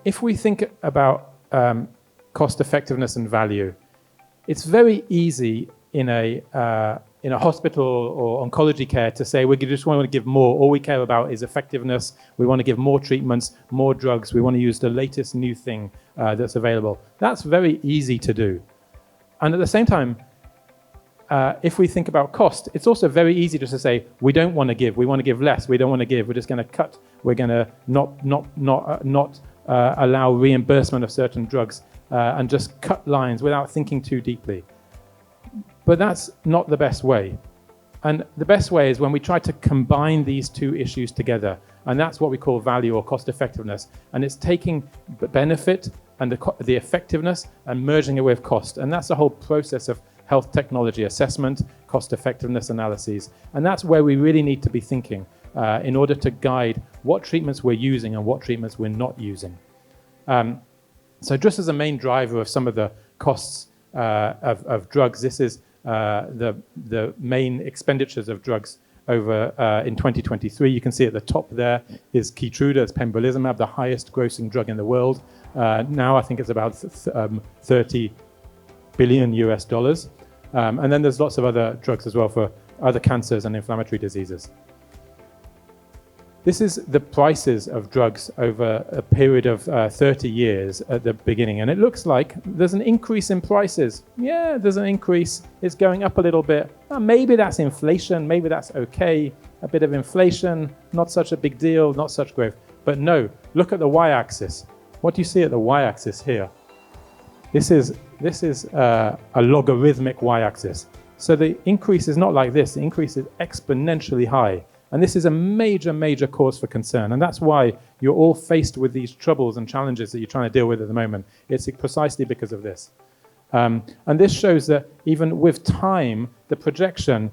if we think about cost effectiveness and value, it's very easy in a hospital or oncology care to say we just want to give more. All we care about is effectiveness. We want to give more treatments, more drugs. We want to use the latest new thing that's available. That's very easy to do. And at the same time, if we think about cost, it's also very easy just to say we don't want to give. We want to give less. We don't want to give. We're just going to cut. We're going to not allow reimbursement of certain drugs and just cut lines without thinking too deeply. But that's not the best way. And the best way is when we try to combine these two issues together. And that's what we call value or cost effectiveness. And it's taking the benefit and the effectiveness and merging it with cost. And that's the whole process of health technology assessment, cost effectiveness analyses. And that's where we really need to be thinking in order to guide what treatments we're using and what treatments we're not using. So just as a main driver of some of the costs of drugs, this is the main expenditures of drugs over in 2023. You can see at the top there is Keytruda, it's pembrolizumab, the highest grossing drug in the world. Now I think it's about 30 billion US dollars. And then there's lots of other drugs as well for other cancers and inflammatory diseases. This is the prices of drugs over a period of 30 years at the beginning. And it looks like there's an increase in prices. Yeah, there's an increase. It's going up a little bit. Maybe that's inflation. Maybe that's okay. A bit of inflation, not such a big deal, not such growth. But no, look at the y-axis. What do you see at the y-axis here? This is a logarithmic y-axis. So the increase is not like this. The increase is exponentially high. And this is a major, major cause for concern. And that's why you're all faced with these troubles and challenges that you're trying to deal with at the moment. It's precisely because of this. And this shows that even with time, the projection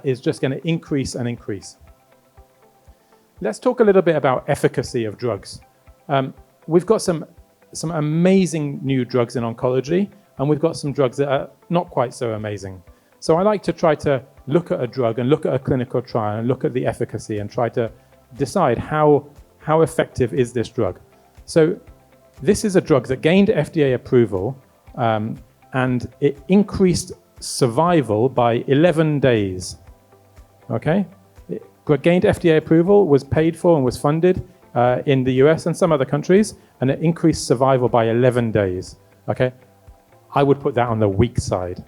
is just going to increase and increase. Let's talk a little bit about efficacy of drugs. We've got some amazing new drugs in oncology, and we've got some drugs that are not quite so amazing. So I like to try to look at a drug and look at a clinical trial and look at the efficacy and try to decide how effective is this drug. So this is a drug that gained FDA approval and it increased survival by 11 days. Okay? It gained FDA approval, was paid for and was funded in the US and some other countries, and it increased survival by 11 days. Okay? I would put that on the weak side.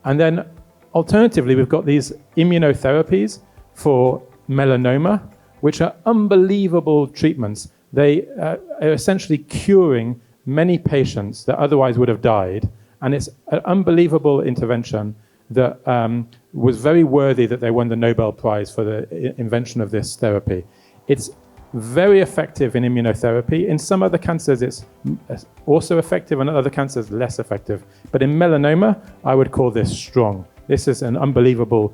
And then alternatively, we've got these immunotherapies for melanoma, which are unbelievable treatments. They are essentially curing many patients that otherwise would have died. And it's an unbelievable intervention that was very worthy that they won the Nobel Prize for the invention of this therapy. It's very effective in immunotherapy. In some other cancers, it's also effective, and other cancers, less effective. But in melanoma, I would call this strong. This is an unbelievable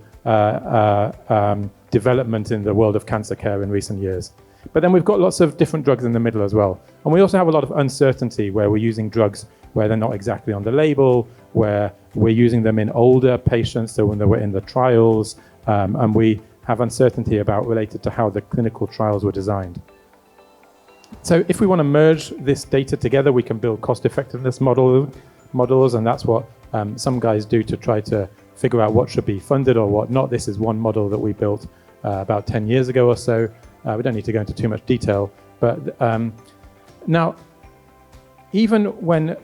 development in the world of cancer care in recent years. But then we've got lots of different drugs in the middle as well. And we also have a lot of uncertainty where we're using drugs where they're not exactly on the label, where we're using them in older patients, so when they were in the trials, and we have uncertainty about related to how the clinical trials were designed. So if we want to merge this data together, we can build cost effectiveness models, and that's what some guys do to try to figure out what should be funded or what not. This is one model that we built about 10 years ago or so. We don't need to go into too much detail, but now, even when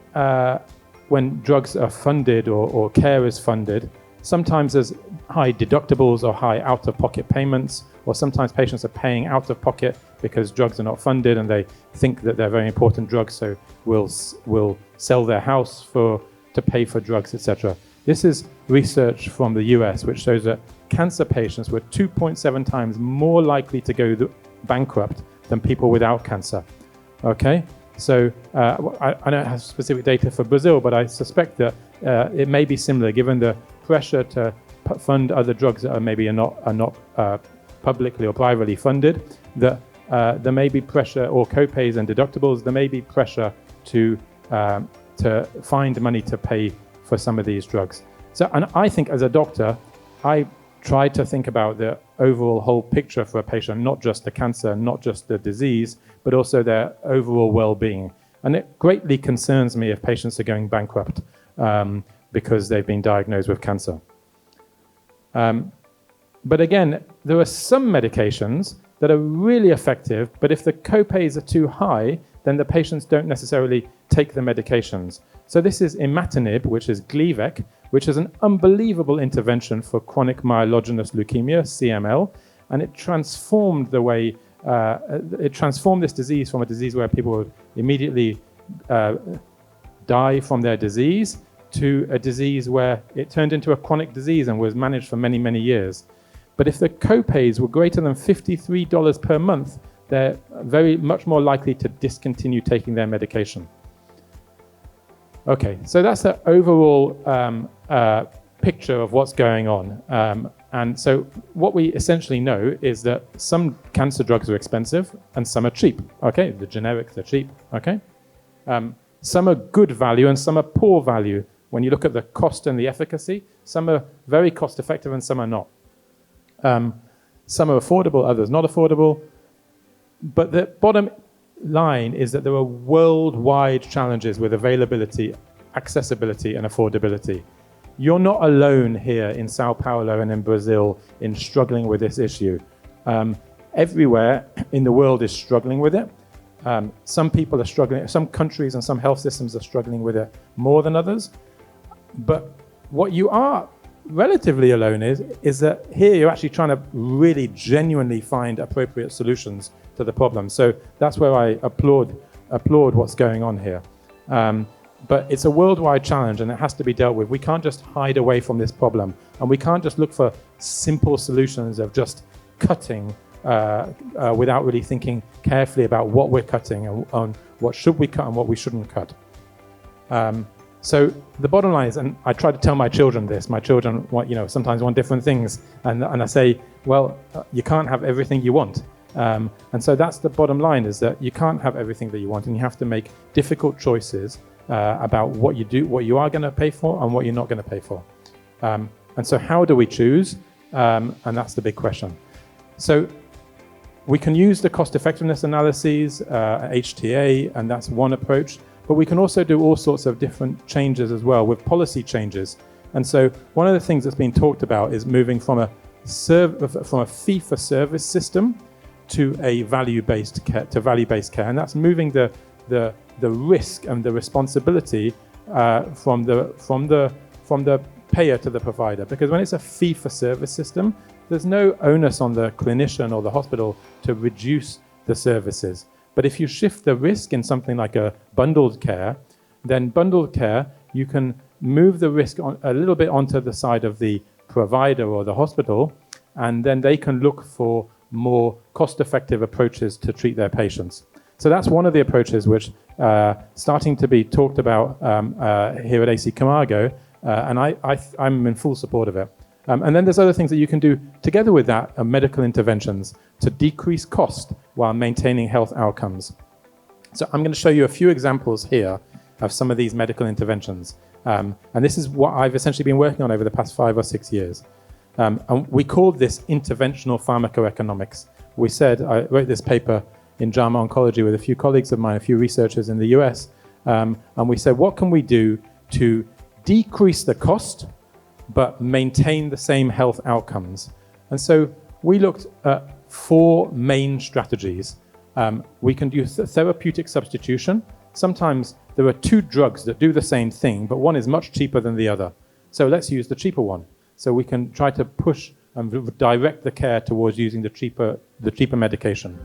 drugs are funded or care is funded, sometimes there's high deductibles or high out-of-pocket payments, or sometimes patients are paying out of pocket because drugs are not funded and they think that they're very important drugs, so will sell their house to pay for drugs, etc. This is research from the US, which shows that cancer patients were 2.7 times more likely to go bankrupt than people without cancer. Okay? So I don't have specific data for Brazil, but I suspect that it may be similar, given the pressure to fund other drugs that are not publicly or privately funded, that there may be pressure, or co-pays and deductibles, there may be pressure to find money to pay for some of these drugs. So, and I think as a doctor, I try to think about the overall whole picture for a patient, not just the cancer, not just the disease, but also their overall well-being. And it greatly concerns me if patients are going bankrupt because they've been diagnosed with cancer. But again, there are some medications that are really effective, but if the copays are too high, then the patients don't necessarily take the medications. So this is imatinib, which is Gleevec, which is an unbelievable intervention for chronic myelogenous leukemia, CML, and it transformed the way, it transformed this disease from a disease where people would immediately die from their disease to a disease where it turned into a chronic disease and was managed for many, many years. But if the copays were greater than $53 per month, they're very much more likely to discontinue taking their medication. Okay, so that's the overall picture of what's going on. And so what we essentially know is that some cancer drugs are expensive and some are cheap. Okay, the generics are cheap. Okay, some are good value and some are poor value. When you look at the cost and the efficacy, some are very cost effective and some are not. Some are affordable, others not affordable. But the bottom line is that there are worldwide challenges with availability, accessibility, and affordability. You're not alone here in Sao Paulo and in Brazil in struggling with this issue. Everywhere in the world is struggling with it. Some people are struggling, some countries and some health systems are struggling with it more than others. But what you are relatively alone is that here you're actually trying to really genuinely find appropriate solutions to the problem. So that's where I applaud what's going on here. But it's a worldwide challenge and it has to be dealt with. We can't just hide away from this problem, and we can't just look for simple solutions of just cutting without really thinking carefully about what we're cutting and what should we cut and what we shouldn't cut. So the bottom line is, and I try to tell my children this, my children sometimes want different things, and I say, well, you can't have everything you want. And so that's the bottom line, is that you can't have everything that you want, and you have to make difficult choices about what you are going to pay for and what you're not going to pay for. And so how do we choose? And that's the big question. So we can use the cost effectiveness analyses, HTA, and that's one approach. But we can also do all sorts of different changes as well with policy changes. And so one of the things that's been talked about is moving from a fee-for-service system to a value-based care, and that's moving the risk and the responsibility from the payer to the provider. Because when it's a fee-for-service system, there's no onus on the clinician or the hospital to reduce the services. But if you shift the risk in something like a bundled care, then bundled care, you can move the risk a little bit onto the side of the provider or the hospital, and then they can look for more cost-effective approaches to treat their patients. So that's one of the approaches which starting to be talked about here at AC Camargo, and I'm in full support of it. And then there's other things that you can do together with that, medical interventions to decrease cost while maintaining health outcomes. So I'm going to show you a few examples here of some of these medical interventions. And this is what I've essentially been working on over the past 5 or 6 years. And we called this interventional pharmacoeconomics. We said, I wrote this paper in JAMA Oncology with a few colleagues of mine, a few researchers in the US, and we said, what can we do to decrease the cost but maintain the same health outcomes? And so we looked at 4 main strategies. We can do therapeutic substitution. Sometimes there are 2 drugs that do the same thing, but one is much cheaper than the other. So let's use the cheaper one. So we can try to push and direct the care towards using the cheaper medication.